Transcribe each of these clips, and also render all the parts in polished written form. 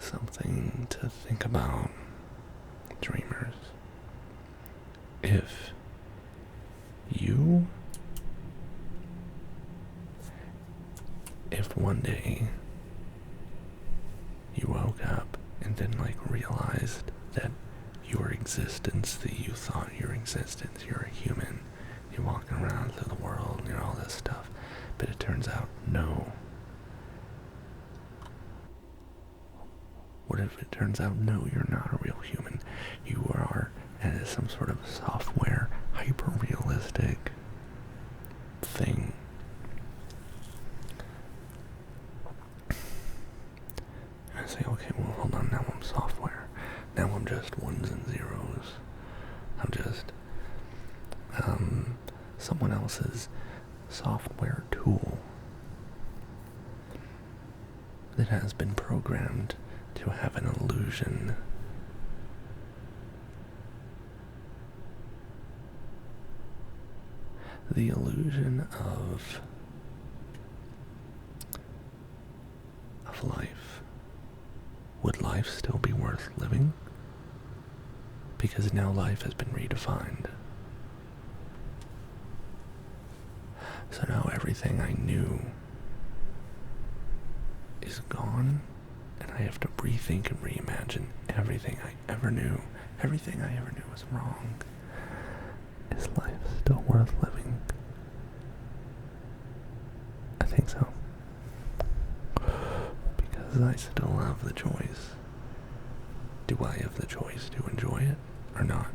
something to think about, dreamers. If one day you woke up and then realized that your existence, that you thought your existence, you're a human, you're walking around through the world, you're all this stuff, but it turns out, no. What if it turns out, no, you're not a real human? You are, and it's some sort of software, hyper-realistic thing. And I say, okay, well, hold on, now I'm software. Now I'm just ones and zeros. I'm just someone else's software tool that has been programmed to have an illusion. The illusion of life. Would life still be worth living? Because now life has been redefined. So now everything I knew is gone, and I have to rethink and reimagine everything I ever knew. Everything I ever knew was wrong. Is life still worth living? I think so. Because I still have the choice. Do I have the choice to enjoy it or not?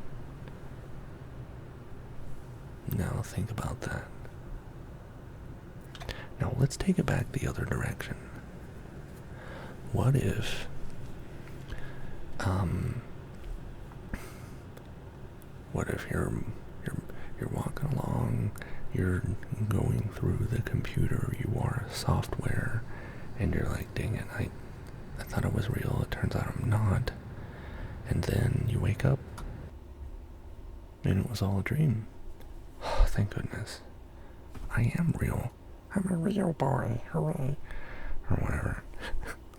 Now think about that. Now let's take it back the other direction. What if you're walking along, you're going through the computer, you are software, and you're like, dang it, I thought it was real, it turns out I'm not. And then you wake up and it was all a dream. Oh, thank goodness. I am real. I'm a real boy, hooray. Or whatever.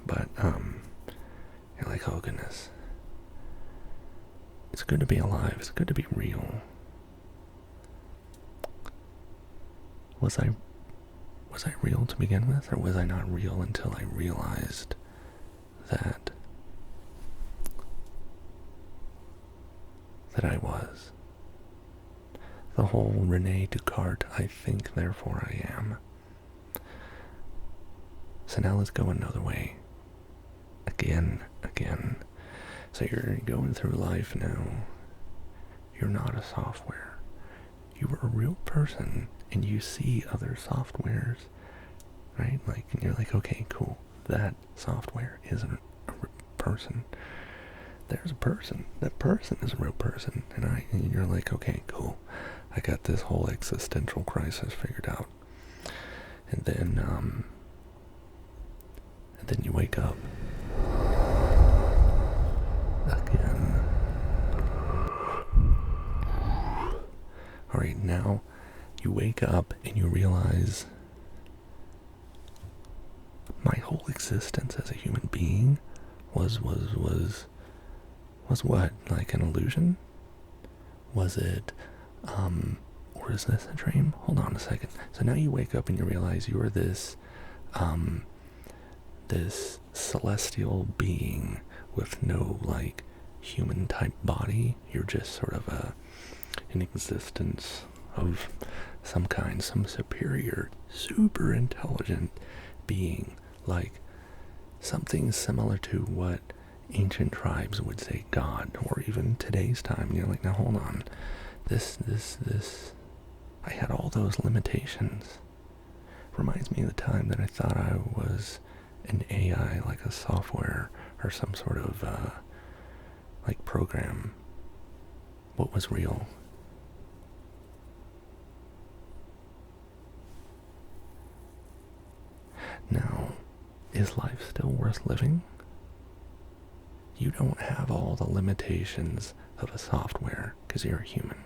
But, you're like, oh goodness. It's good to be alive. It's good to be real. Was I real to begin with, or was I not real until I realized that I was? The whole Rene Descartes, I think, therefore I am. So now let's go another way. Again. So you're going through life now. You're not a software. You are a real person, and you see other softwares, right? And you're like, okay, cool. That software isn't a person. There's a person. That person is a real person. And you're like, okay, cool. I got this whole existential crisis figured out. And then you wake up. Again. Alright, now you wake up and you realize my whole existence as a human being was what? Like an illusion? Was it, or is this a dream? Hold on a second. So now you wake up and you realize you are this celestial being with no, human type body. You're just sort of an existence of some kind, some superior, super intelligent being, like something similar to what ancient tribes would say God, or even today's time. And you're like, now hold on, this, I had all those limitations. Reminds me of the time that I thought I was an AI, like a software or some sort of program. What was real? Now, is life still worth living? You don't have all the limitations of a software because you're a human.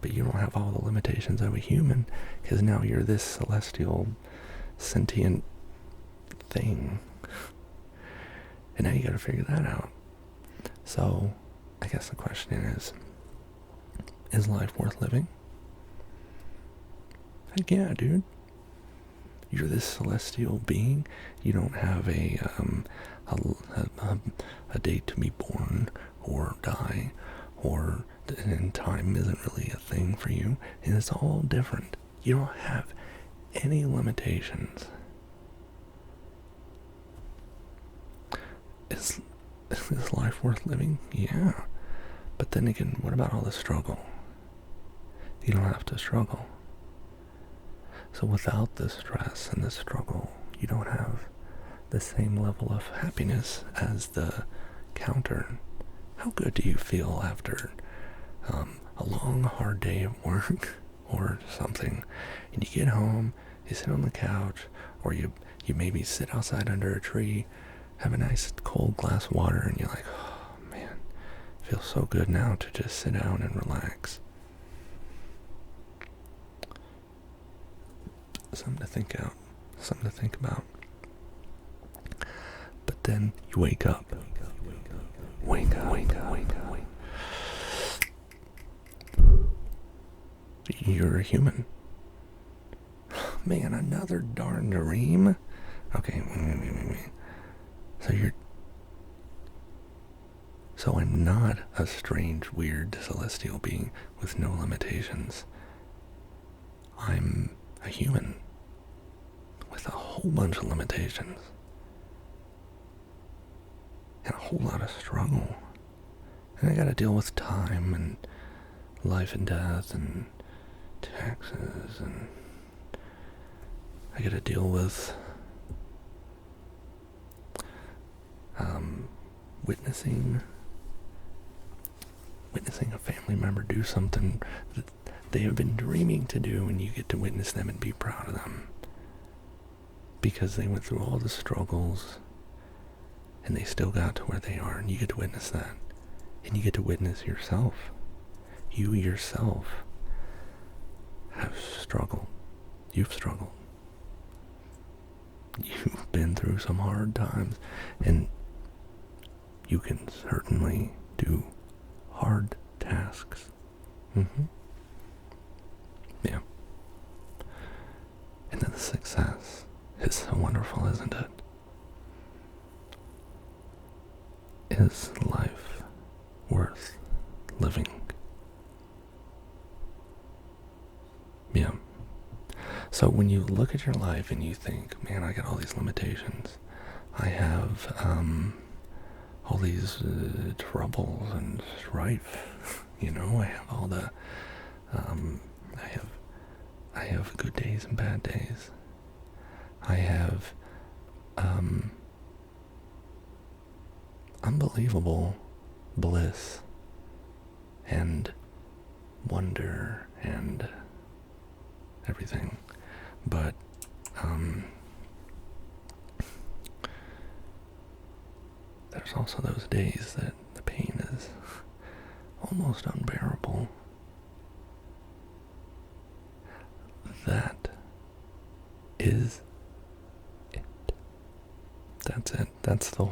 But you don't have all the limitations of a human because now you're this celestial, sentient thing. And now you gotta figure that out. So, I guess the question is life worth living? Heck yeah, dude. You're this celestial being. You don't have a date to be born or die, and time isn't really a thing for you, and it's all different. You don't have any limitations. Is life worth living? Yeah. But then again, what about all the struggle? You don't have to struggle. So without the stress and the struggle, you don't have the same level of happiness as the counter. How good do you feel after a long, hard day of work or something, and you get home, you sit on the couch, or you maybe sit outside under a tree, have a nice cold glass of water, and you're like, oh man, it feels so good now to just sit down and relax. Something to think about. But then you wake up. You're a human. Man, another darn dream? Okay, wait. So I'm not a strange, weird, celestial being with no limitations. I'm a human with a whole bunch of limitations. And a whole lot of struggle. And I gotta deal with time and life and death and taxes, and I gotta deal with witnessing a family member do something that they have been dreaming to do, and you get to witness them and be proud of them because they went through all the struggles and they still got to where they are, and you get to witness that. And you get to witness yourself. You yourself have struggled. You've struggled. You've been through some hard times, and you can certainly do hard tasks. Yeah. And then the success is so wonderful, isn't it? Is life worth living? Yeah. So when you look at your life and you think, man, I got all these limitations. I have all these troubles and strife. You know, I have all the I have good days and bad days. I have unbelievable bliss and wonder and everything, but there's also those days that the pain is almost unbearable. That is it. That's it. That's the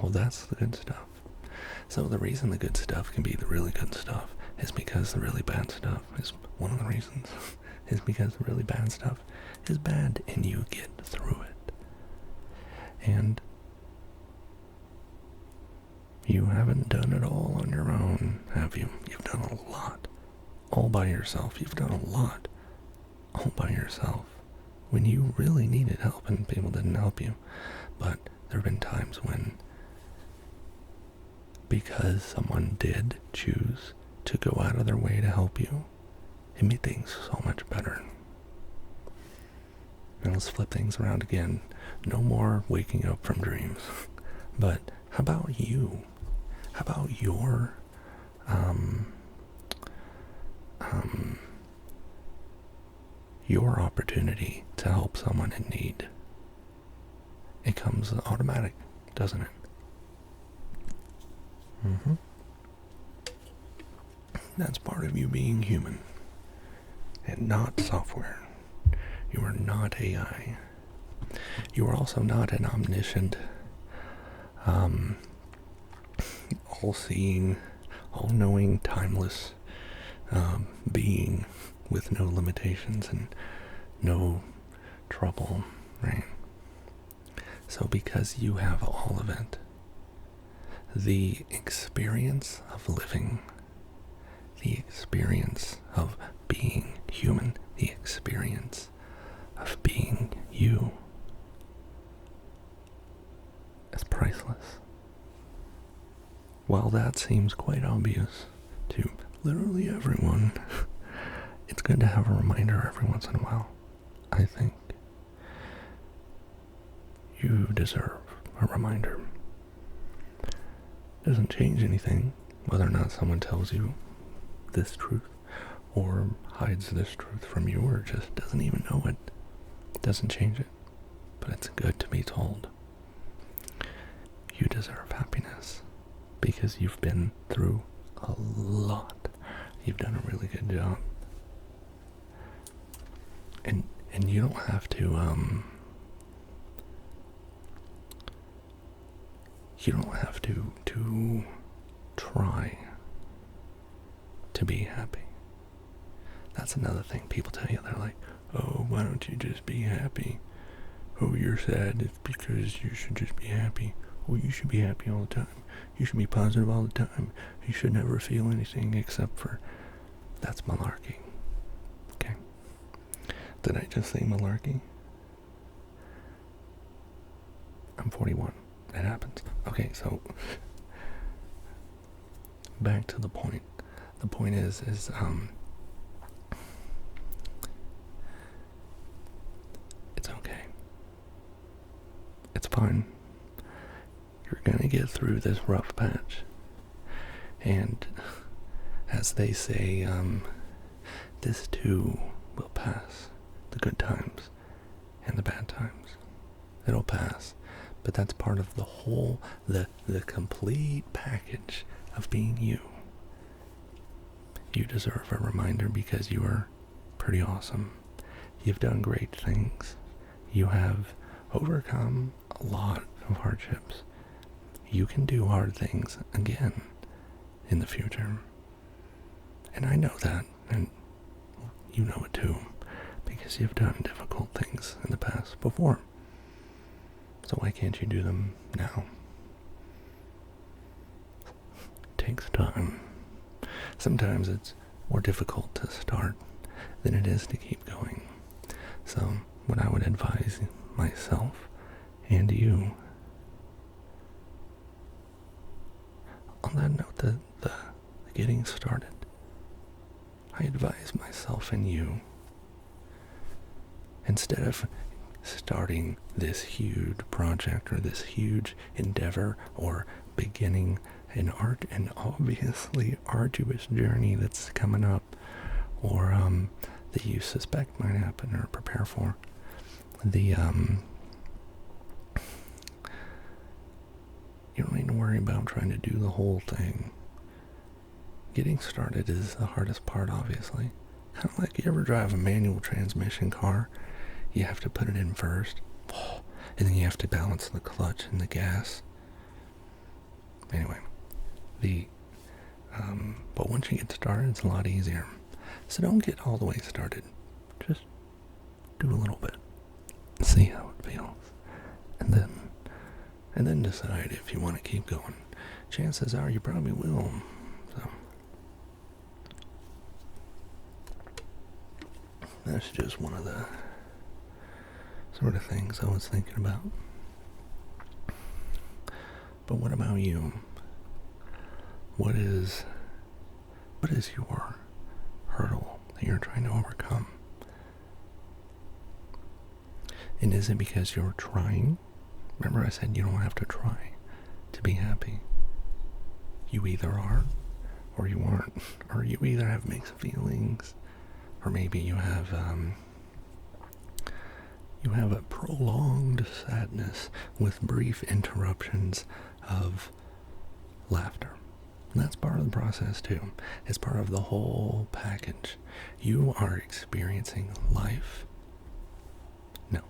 good stuff. So the reason the good stuff can be the really good stuff is because the really bad stuff is one of the reasons is because the really bad stuff is bad and you get through it. And you haven't done it all on your own, have you? You've done a lot all by yourself. You've done a lot all by yourself when you really needed help and people didn't help you. But there have been times when, because someone did choose to go out of their way to help you, it made things so much better. Now let's flip things around again. No more waking up from dreams. But how about you? How about your opportunity to help someone in need? It comes automatic, doesn't it? That's part of you being human and not software. You are not AI. You are also not an omniscient all-seeing, all-knowing, timeless being with no limitations and no trouble, right? So because you have all of it, the experience of living, the experience of being human, the experience of being you is priceless. While that seems quite obvious to literally everyone, it's good to have a reminder every once in a while, I think. You deserve a reminder. It doesn't change anything whether or not someone tells you this truth or hides this truth from you or just doesn't even know it. It doesn't change it, but it's good to be told. You deserve happiness because you've been through a lot. You've done a really good job. And you don't have to try to be happy. That's another thing people tell you. They're like, oh, why don't you just be happy? Oh, you're sad. It's because you should just be happy. Oh, you should be happy all the time. You should be positive all the time. You should never feel anything except for... That's malarkey. Okay. Did I just say malarkey? I'm 41. It happens. Okay, so back to the point. The point is it's okay. It's fine. You're gonna get through this rough patch. And as they say, this too will pass. The good times and the bad times. It'll pass. But that's part of the whole, the complete package of being you. You deserve a reminder because you are pretty awesome. You've done great things. You have overcome a lot of hardships. You can do hard things again in the future. And I know that, and you know it too, because you've done difficult things in the past before. So why can't you do them now? It takes time. Sometimes it's more difficult to start than it is to keep going. So what I would advise myself and you, on that note, the getting started, I advise myself and you, instead of starting this huge project or this huge endeavor or beginning an obviously arduous journey that's coming up or that you suspect might happen or prepare for, you don't need to worry about trying to do the whole thing. Getting started is the hardest part, obviously. Kind of like you ever drive a manual transmission car. You have to put it in first, and then you have to balance the clutch and the gas. Anyway, but once you get started, it's a lot easier. So don't get all the way started. Just do a little bit. See how it feels. And then decide if you want to keep going. Chances are you probably will. So that's just one of the sort of things I was thinking about. But what about you? What is your hurdle that you're trying to overcome? And is it because you're trying? Remember I said you don't have to try to be happy. You either are or you aren't. Or you either have mixed feelings, or maybe you have a prolonged sadness with brief interruptions of laughter. And that's part of the process too. It's part of the whole package. You are experiencing life. No.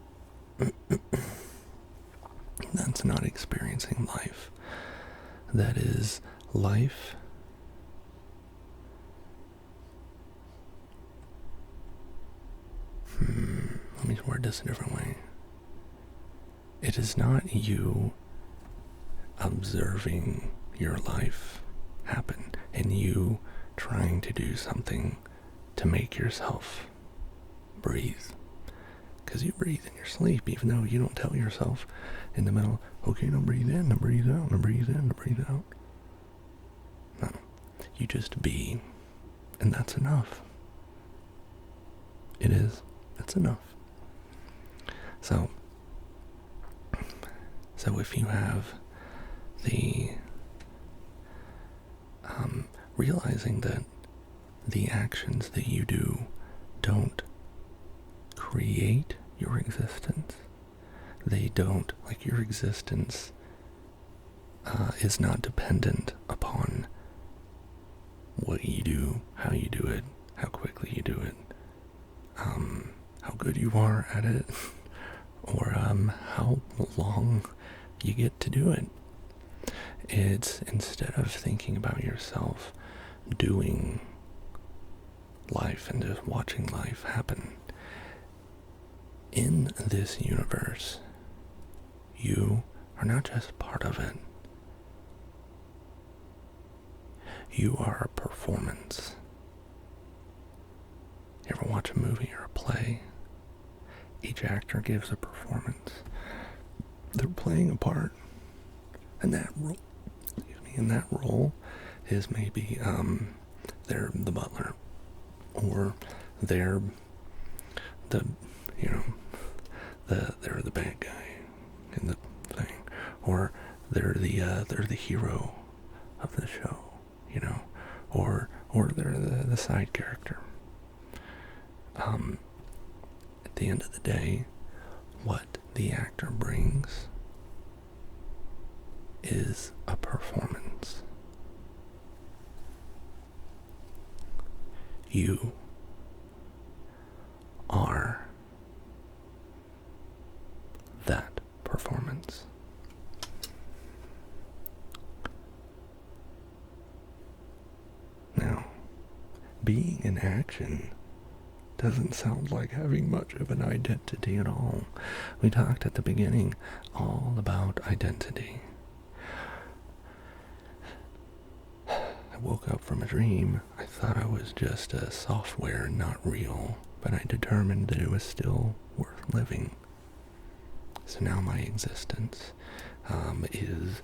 That's not experiencing life. That is life let me word this a different way. It is not you observing your life happen and you trying to do something to make yourself breathe. Because you breathe in your sleep, even though you don't tell yourself in the middle, okay, now breathe in, now breathe out, now breathe in, now breathe out. No. You just be, and that's enough. It is. That's enough. So if you have the realizing that the actions that you do don't create your existence, they don't, like your existence is not dependent upon what you do, how you do it, how quickly you do it, how good you are at it, or how long you get to do it. It's instead of thinking about yourself doing life and just watching life happen, in this universe, you are not just part of it. You are a performance. You ever watch a movie or a play? Each actor gives a performance. They're playing a part. And that role is maybe they're the butler, or they're the they're the bad guy in the thing, or they're the hero of the show, or they're the side character. At the end of the day, what the actor brings is a performance. You are that performance. Now, being in action doesn't sound like having much of an identity at all. We talked at the beginning all about identity. I woke up from a dream. I thought I was just a software, not real, but I determined that it was still worth living. So now my existence is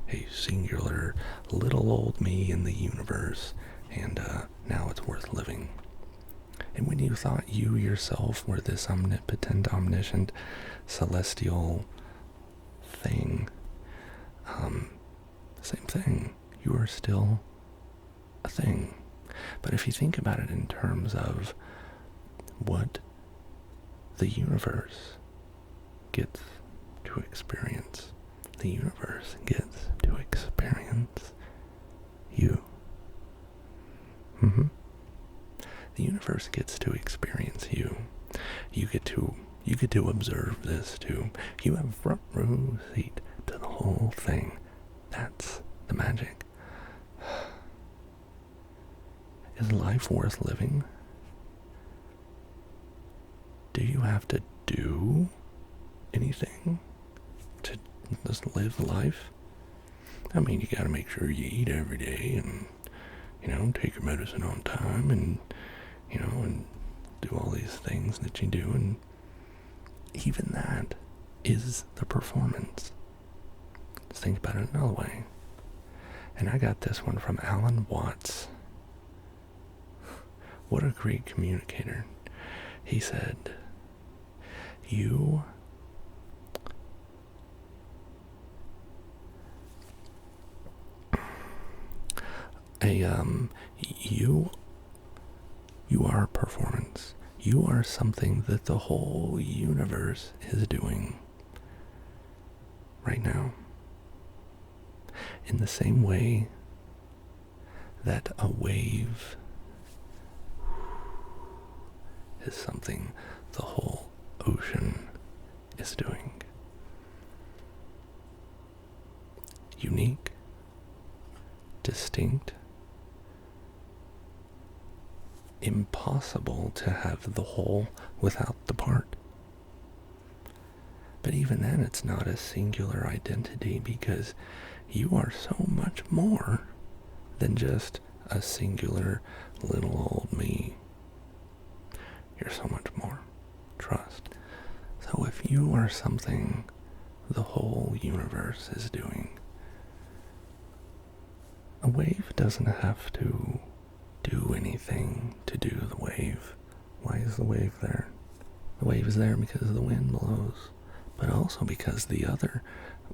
a singular little old me in the universe, and now it's worth living. And when you thought you yourself were this omnipotent, omniscient, celestial thing, same thing. You are still a thing. But if you think about it in terms of what the universe gets to experience, the universe gets to experience you. The universe gets to experience you. You get to observe this too. You have front row seat to the whole thing. That's the magic. Is life worth living? Do you have to do anything to just live life? I mean, you gotta make sure you eat every day and, take your medicine on time and, and do all these things that you do. And even that is the performance. Just think about it another way. And I got this one from Alan Watts. What a great communicator. He said, you are a performance. You are something that the whole universe is doing right now. In the same way that a wave is something the whole ocean is doing. Unique, distinct, impossible to have the whole without the part. But even then, it's not a singular identity, because you are so much more than just a singular little old me. You're so much more. Trust. So if you are something the whole universe is doing, a wave doesn't have to do anything to do the wave. Why is the wave there? The wave is there because the wind blows, but also because the other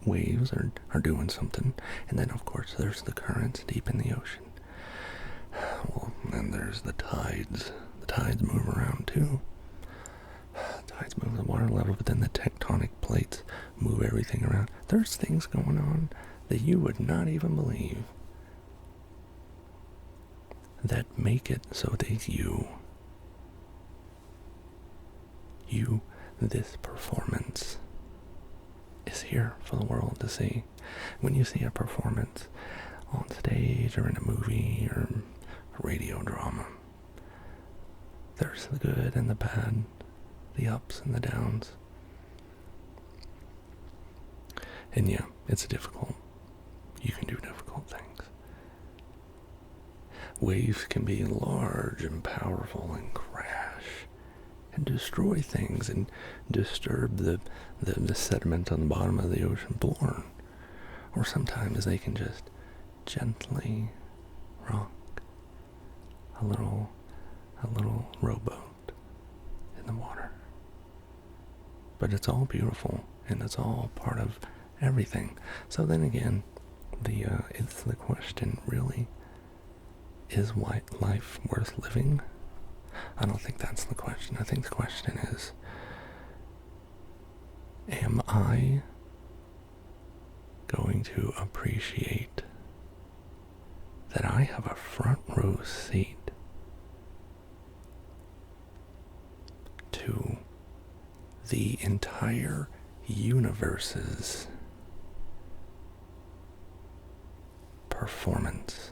waves are doing something. And then, of course, there's the currents deep in the ocean. Well, and there's the tides. The tides move around too. Tides move the water level, but then the tectonic plates move everything around. There's things going on that you would not even believe, that make it so that you, this performance, is here for the world to see. When you see a performance on stage or in a movie or a radio drama, there's the good and the bad, the ups and the downs. And yeah, it's difficult. You can do difficult things. Waves can be large and powerful and crash and destroy things and disturb the sediment on the bottom of the ocean floor. Or sometimes they can just gently rock a little rowboat in the water. But it's all beautiful, and it's all part of everything. So then again, it's the question, really, is life worth living? I don't think that's the question. I think the question is, am I going to appreciate that I have a front row seat to the entire universe's performance?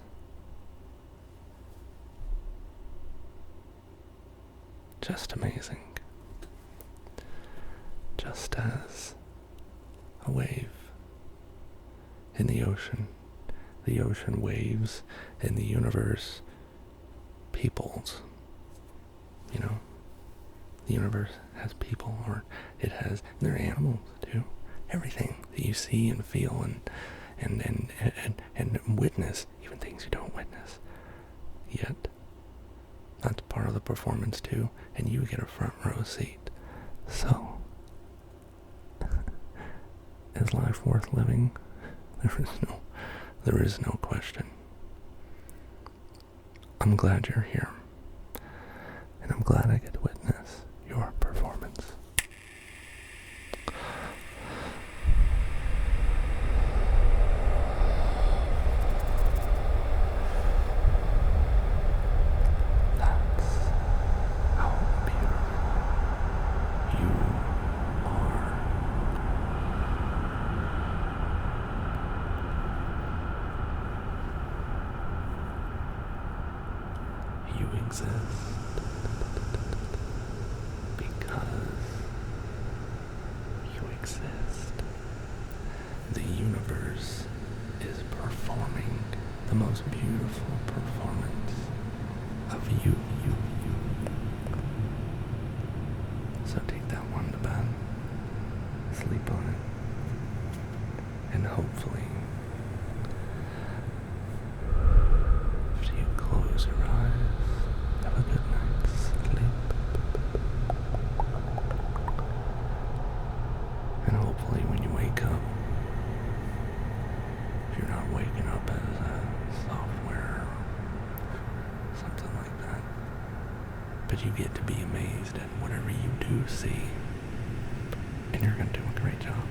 Just amazing. Just as a wave in the ocean waves in the universe peoples. You know, the universe has people, or it has, there are animals too. Everything that you see and feel and witness, even things you don't witness yet. That's part of the performance too, and you get a front row seat. So, is life worth living? There is no question. I'm glad you're here, and I'm glad I get to witness your performance. Exist because you exist. The universe is performing the most beautiful performance of you. So take that one to bed, sleep on it, and hopefully, after you close your eyes, have a good night's sleep. And hopefully when you wake up, if you're not waking up as a software or something like that, but you get to be amazed at whatever you do see, and you're going to do a great job.